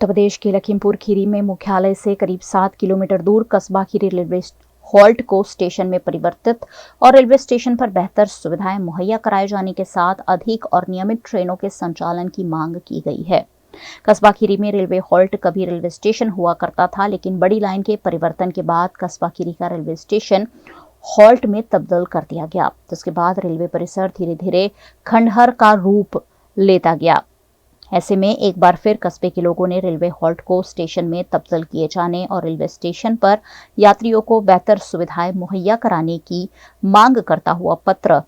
उत्तर प्रदेश के लखीमपुर खीरी में मुख्यालय से करीब 7 किलोमीटर दूर कस्बा खीरी रेलवे हॉल्ट को स्टेशन में परिवर्तित और रेलवे स्टेशन पर बेहतर सुविधाएं मुहैया कराए जाने के साथ अधिक और नियमित ट्रेनों के संचालन की मांग की गई है। कस्बा खीरी में रेलवे हॉल्ट कभी रेलवे स्टेशन हुआ करता था, लेकिन बड़ी लाइन के परिवर्तन के बाद कस्बा खीरी का रेलवे स्टेशन हॉल्ट में तब्दील कर दिया गया, जिसके बाद रेलवे परिसर धीरे धीरे खंडहर का रूप लेता गया। ऐसे में एक बार फिर कस्बे के लोगों ने रेलवे हॉल्ट को स्टेशन में तब्दील किए जाने और रेलवे स्टेशन पर यात्रियों को बेहतर सुविधाएं मुहैया कराने की मांग करता हुआ पत्र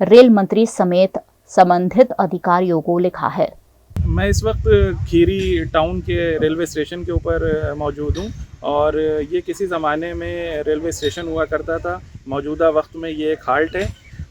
रेल मंत्री समेत संबंधित अधिकारियों को लिखा है। मैं इस वक्त खीरी टाउन के रेलवे स्टेशन के ऊपर मौजूद हूँ और ये किसी ज़माने में रेलवे स्टेशन हुआ करता था। मौजूदा वक्त में ये एक हाल्ट है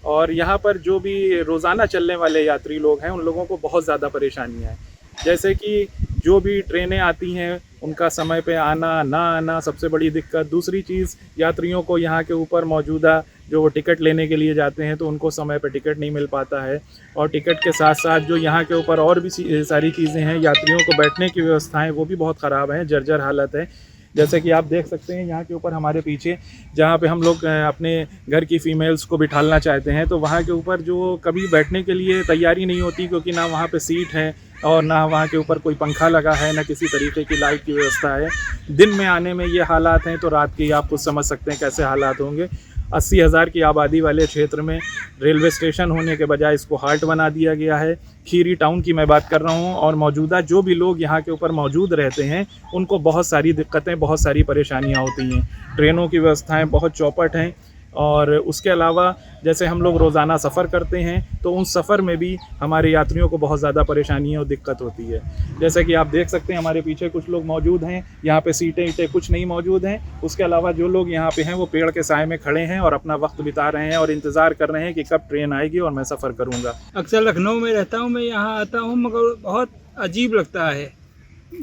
और यहाँ पर जो भी रोज़ाना चलने वाले यात्री लोग हैं उन लोगों को बहुत ज़्यादा परेशानियाँ हैं। जैसे कि जो भी ट्रेनें आती हैं उनका समय पे आना ना आना सबसे बड़ी दिक्कत। दूसरी चीज़, यात्रियों को यहाँ के ऊपर मौजूदा जो वो टिकट लेने के लिए जाते हैं तो उनको समय पे टिकट नहीं मिल पाता है। और टिकट के साथ साथ जो यहाँ के ऊपर और भी सारी चीज़ें हैं, यात्रियों को बैठने की व्यवस्थाएँ वो भी बहुत ख़राब हैं, जर्जर हालत है। जैसे कि आप देख सकते हैं यहाँ के ऊपर हमारे पीछे जहाँ पे हम लोग अपने घर की फ़ीमेल्स को बिठालना चाहते हैं तो वहाँ के ऊपर जो कभी बैठने के लिए तैयारी नहीं होती, क्योंकि ना वहाँ पे सीट है और ना वहाँ के ऊपर कोई पंखा लगा है, ना किसी तरीके की लाइट की व्यवस्था है। दिन में आने में ये हालात हैं तो रात के आप कुछ समझ सकते हैं कैसे हालात होंगे। 80,000 की आबादी वाले क्षेत्र में रेलवे स्टेशन होने के बजाय इसको हाल्ट बना दिया गया है। खीरी टाउन की मैं बात कर रहा हूँ और मौजूदा जो भी लोग यहाँ के ऊपर मौजूद रहते हैं उनको बहुत सारी दिक्कतें, बहुत सारी परेशानियाँ होती हैं। ट्रेनों की व्यवस्थाएं बहुत चौपट हैं और उसके अलावा जैसे हम लोग रोज़ाना सफ़र करते हैं तो उन सफ़र में भी हमारे यात्रियों को बहुत ज़्यादा परेशानियाँ और दिक्कत होती है। जैसे कि आप देख सकते हैं हमारे पीछे कुछ लोग मौजूद हैं, यहाँ पे सीटें कुछ नहीं मौजूद हैं। उसके अलावा जो लोग यहाँ पे हैं वो पेड़ के साए में खड़े हैं और अपना वक्त बिता रहे हैं और इंतज़ार कर रहे हैं कि कब ट्रेन आएगी और मैं सफ़र करूँगा। अक्सर लखनऊ में रहता हूँ, मैं यहाँ आता हूँ, मगर बहुत अजीब लगता है।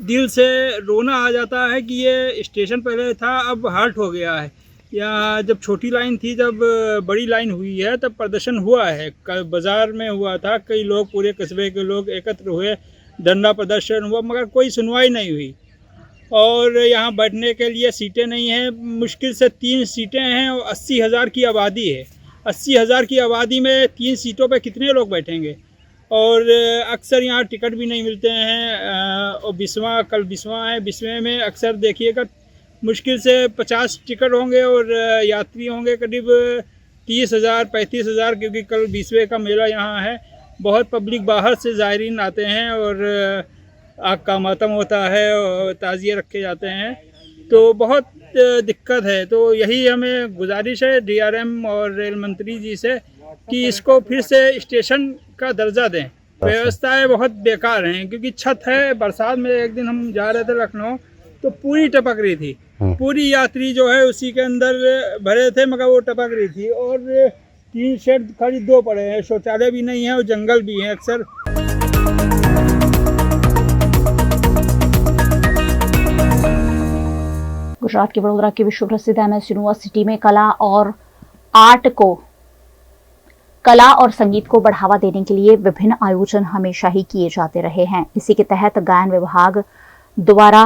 दिल से रोना आ जाता है कि ये स्टेशन पहले था, अब हाल्ट हो गया है। या जब छोटी लाइन थी, जब बड़ी लाइन हुई है तब प्रदर्शन हुआ है। कल बाज़ार में हुआ था, कई लोग, पूरे कस्बे के लोग एकत्र हुए, धरना प्रदर्शन हुआ, मगर कोई सुनवाई नहीं हुई। और यहाँ बैठने के लिए सीटें नहीं हैं, मुश्किल से 3 सीटें हैं और 80,000 की आबादी है। 80,000 की आबादी में 3 सीटों पे कितने लोग बैठेंगे? और अक्सर यहाँ टिकट भी नहीं मिलते हैं। और कल बिस्वा है, बिस्वे में अक्सर देखिएगा मुश्किल से 50 टिकट होंगे और यात्री होंगे करीब 30,000 35,000, क्योंकि कल बिस्वे का मेला यहाँ है। बहुत पब्लिक बाहर से ज़ायरीन आते हैं और आग का मातम होता है और ताज़िए रखे जाते हैं, तो बहुत दिक्कत है। तो यही हमें गुजारिश है DRM और रेल मंत्री जी से कि इसको फिर से स्टेशन का दर्जा दें। व्यवस्थाएं बहुत बेकार हैं, क्योंकि छत है। बरसात में एक दिन हम जा रहे थे लखनऊ तो पूरी टपक रही थी, पूरी यात्री जो है उसी के अंदर भरे थे, मगर वो टपक रही थी। और 3 शेड खाली 2 पड़े हैं, शौचालय भी नहीं है और जंगल भी है अक्सर। गुजरात के वडोदरा की विश्व प्रसिद्ध MS यूनिवर्सिटी में कला और संगीत को बढ़ावा देने के लिए विभिन्न आयोजन हमेशा ही किए जाते रहे हैं। इसी के तहत गायन विभाग द्वारा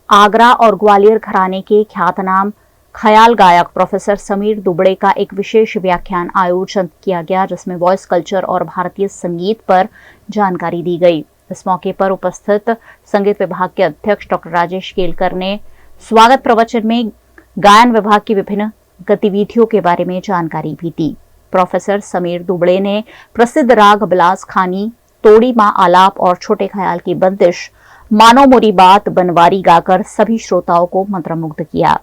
आगरा और ग्वालियर घराने के ख्यातनाम ख्याल गायक प्रोफेसर समीर दुबड़े का एक विशेष व्याख्यान आयोजित किया गया, जिसमें वॉइस कल्चर और भारतीय संगीत पर जानकारी दी गई। इस मौके पर उपस्थित संगीत विभाग के अध्यक्ष डॉक्टर राजेश केलकर ने स्वागत प्रवचन में गायन विभाग की विभिन्न गतिविधियों के बारे में जानकारी भी दी। प्रोफेसर समीर दुबड़े ने प्रसिद्ध राग बिलास खानी, तोड़ी माँ आलाप और छोटे ख्याल की बंदिश मानो मोरी बात बनवारी गाकर सभी श्रोताओं को मंत्रमुग्ध किया।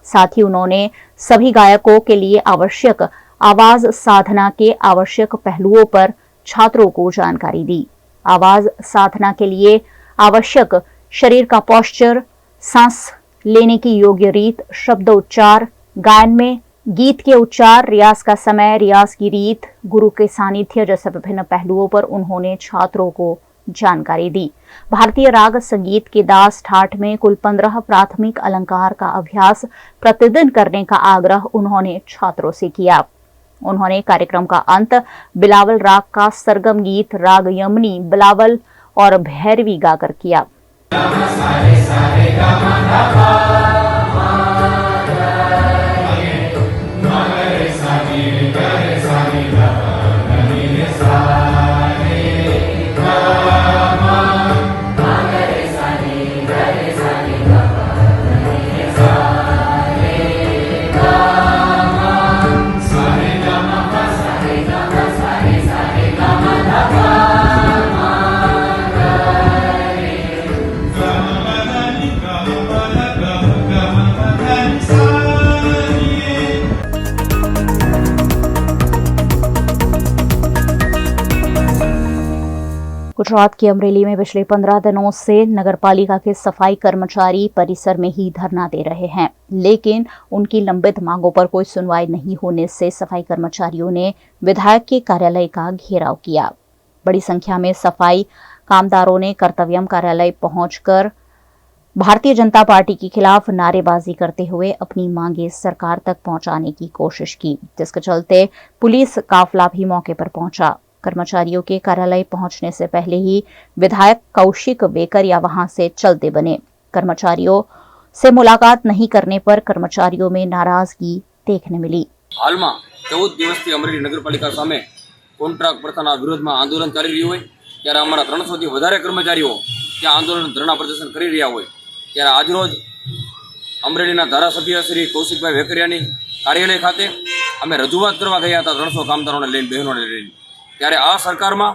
साथ ही उन्होंने सभी गायकों के लिए आवश्यक आवाज साधना के आवश्यक पहलुओं पर छात्रों को जानकारी दी। आवाज साधना के लिए आवश्यक शरीर का पोस्चर, सांस लेने की योग्य रीत, शब्द उच्चार, गायन में गीत के उच्चार, रियाज का समय, रियाज की रीत, गुरु के सानिध्य जैसे विभिन्न पहलुओं पर उन्होंने छात्रों को जानकारी दी। भारतीय राग संगीत के दास ठाठ में कुल 15 प्राथमिक अलंकार का अभ्यास प्रतिदिन करने का आग्रह उन्होंने छात्रों से किया। उन्होंने कार्यक्रम का अंत बिलावल राग का सरगम गीत राग यमनी, बिलावल और भैरवी गाकर किया। गुजरात के अमरेली में पिछले 15 दिनों से नगरपालिका के सफाई कर्मचारी परिसर में ही धरना दे रहे हैं, लेकिन उनकी लंबित मांगों पर कोई सुनवाई नहीं होने से सफाई कर्मचारियों ने विधायक के कार्यालय का घेराव किया। बड़ी संख्या में सफाई कामदारों ने कर्तव्यम कार्यालय पहुंचकर भारतीय जनता पार्टी के खिलाफ नारेबाजी करते हुए अपनी मांगे सरकार तक पहुंचाने की कोशिश की, जिसके चलते पुलिस काफिला भी मौके पर पहुंचा। कर्मचारियों के कार्यालय पहुंचने से पहले ही विधायक कौशिक वेकरिया वहां से चलते बने। कर्मचारियों से मुलाकात नहीं करने पर कर्मचारियों में नाराजगी देखने मिली। हाल में 14 दिवसથી અમરેલી નગરપાલિકા સામે કોન્ટ્રાક્ટ પ્રથાના વિરોધમાં આંદોલન ચાલી રહ્યું હોય ત્યારે અમારા 300થી વધારે કર્મચારીઓ ત્યાં આંદોલન ધરણા પ્રદર્શન કરી રહ્યા હોય ત્યારે આજરોજ અમરેલીના ધારાસભ્ય શ્રી કૌશિકભાઈ વેકરિયાની કાર્યાલય ખાતે અમે રજૂઆત કરવા ગયા હતા 300 કામદારોને લઈને, બહેનોને લઈને। ત્યારે આ સરકારમાં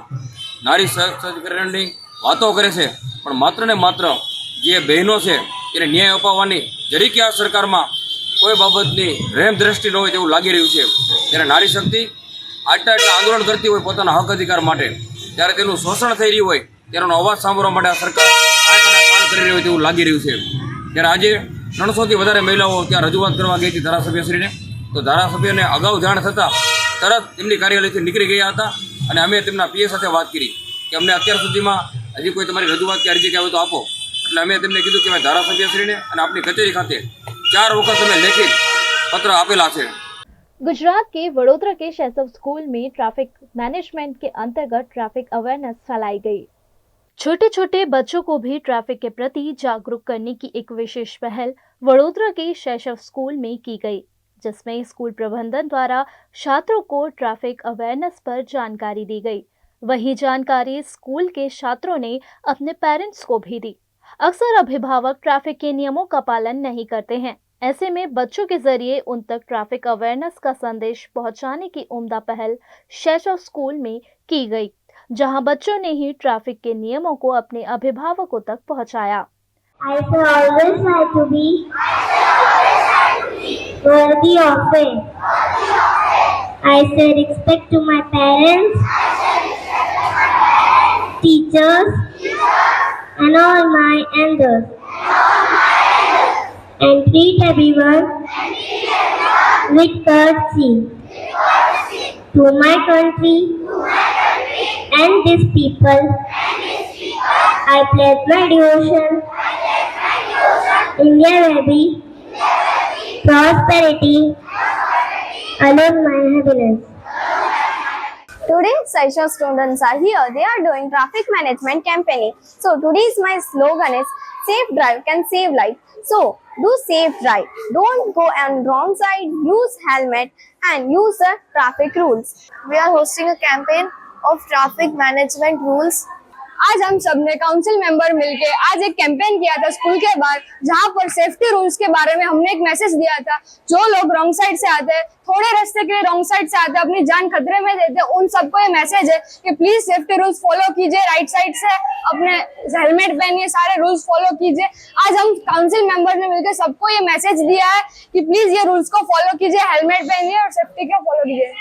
નારી સશક્તિકરણની વાતો કરે છે પણ માત્ર ને માત્ર જે બહેનો છે એને ન્યાય અપાવવાની જરીકે આ સરકારમાં કોઈ બાબતની રહેમ દ્રષ્ટિ ન હોય તેવું લાગી રહ્યું છે। ત્યારે નારી શક્તિ આટલા આંદોલન કરતી હોય પોતાના હક અધિકાર માટે, ત્યારે તેનું શોષણ થઈ રહ્યું હોય તેનો અવાજ સાંભળવા માટે આ સરકાર આટલા કામ કરી રહી હોય તેવું લાગી રહ્યું છે। ત્યારે આજે 300થી વધારે મહિલાઓ ત્યાં રજૂઆત કરવા ગઈ હતી ધારાસભ્યશ્રીને, તો ધારાસભ્યને અગાઉ જાણ થતાં તરત તેમની કાર્યાલયથી નીકળી ગયા હતા અને અમે તેમના પીએ સાથે વાત કરી કે અમને અત્યાર સુધીમાં હજી કોઈ તમારી રજૂઆત કે અરજી કે આવે તો આપો। એટલે અમે તેમને કીધું કે મેં ધારાસભ્યશ્રીને અને આપણી કચેરી ખાતે 4 વખત અમે લેખિત પત્ર આપેલા છે। गुजरात के वडोदरा के शैसव स्कूल में ट्रैफिक मैनेजमेंट के अंतर्गत ट्रैफिक अवेयरनेस फैलाई गई। छोटे छोटे बच्चों को भी ट्रैफिक के प्रति जागरूक करने की एक विशेष पहल वडोदरा के शैसव स्कूल में की गई, जिसमें स्कूल प्रबंधन द्वारा छात्रों को ट्रैफिक अवेयरनेस पर जानकारी दी गई। वही जानकारी स्कूल के छात्रों ने अपने पेरेंट्स को भी दी। अक्सर अभिभावक ट्रैफिक के नियमों का पालन नहीं करते हैं, ऐसे में बच्चों के जरिए उन तक ट्रैफिक अवेयरनेस का संदेश पहुंचाने की उम्दा पहल शैसव स्कूल में की गई, जहां बच्चों ने ही ट्रैफिक के नियमों को अपने अभिभावकों तक पहुंचाया। I shall always try to be worthy of it. I shall respect to my parents, teachers, and all my elders, and treat everyone with courtesy. To my country and this people, I pledge my devotion. India will be prosperity, alone my happiness. Today, Saisha students are here. They are doing traffic management campaigning. So today's my slogan is safe drive can save life. So do safe drive. Don't go on wrong side. Use helmet and use the traffic rules. We are hosting a campaign of traffic management rules. आज हम सब ने council member मिलके आज एक campaign किया था school के बाहर, जहां पर सेफ्टी रूल्स के बारे में हमने एक मैसेज दिया था। जो लोग रॉन्ग साइड से आते हैं, थोड़े रास्ते के लिए रॉन्ग साइड से आते हैं, अपनी जान खतरे में देते हैं, उन सबको ये मैसेज है कि प्लीज सेफ्टी रूल्स फॉलो कीजिए, राइट साइड से अपने हेलमेट पहनिए, सारे रूल्स फॉलो कीजिए। आज हम काउंसिल मेंबर ने मिलकर सबको ये मैसेज दिया है कि प्लीज ये रूल्स को फॉलो कीजिए, हेलमेट पहनिए और सेफ्टी को फॉलो कीजिए।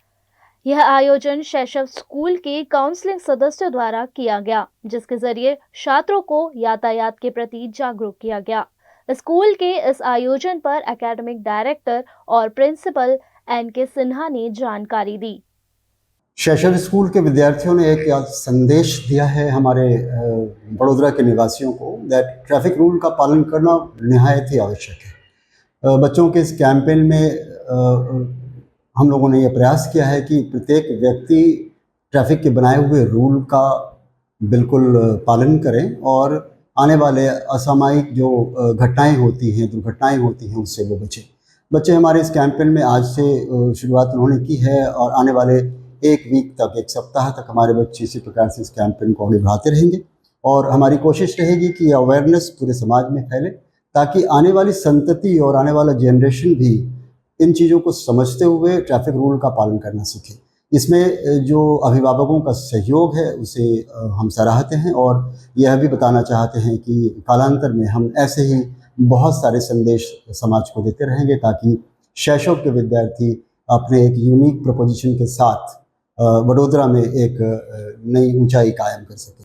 यह आयोजन शैसव स्कूल के काउंसलिंग सदस्यों द्वारा किया गया, जिसके जरिए छात्रों को यातायात के प्रति जागरूक किया गया। स्कूल के इस आयोजन पर एकेडमिक डायरेक्टर और प्रिंसिपल एन.के. सिन्हा ने जानकारी दी। शैसव स्कूल के विद्यार्थियों ने एक संदेश दिया है हमारे वडोदरा के निवासियों को दैट ट्रैफिक रूल का पालन करना निहायत ही आवश्यक है। बच्चों के इस कैंपेन में हम लोगों ने यह प्रयास किया है कि प्रत्येक व्यक्ति ट्रैफिक के बनाए हुए रूल का बिल्कुल पालन करें और आने वाले असामयिक जो घटनाएं होती हैं, दुर्घटनाएं होती हैं, उससे वो बचें। बच्चे हमारे इस कैंपेन में आज से शुरुआत उन्होंने की है और आने वाले एक वीक तक, एक सप्ताह तक हमारे बच्चे इसी प्रकार से इस कैंपेन को आगे बढ़ाते रहेंगे और हमारी कोशिश रहेगी कि ये अवेयरनेस पूरे समाज में फैले ताकि आने वाली संतति और आने वाला जनरेशन भी इन चीज़ों को समझते हुए ट्रैफिक रूल का पालन करना सीखे। इसमें जो अभिभावकों का सहयोग है उसे हम सराहते हैं और यह भी बताना चाहते हैं कि कालांतर में हम ऐसे ही बहुत सारे संदेश समाज को देते रहेंगे ताकि शैशव के विद्यार्थी अपने एक यूनिक प्रपोजिशन के साथ वडोदरा में एक नई ऊंचाई कायम कर सकें।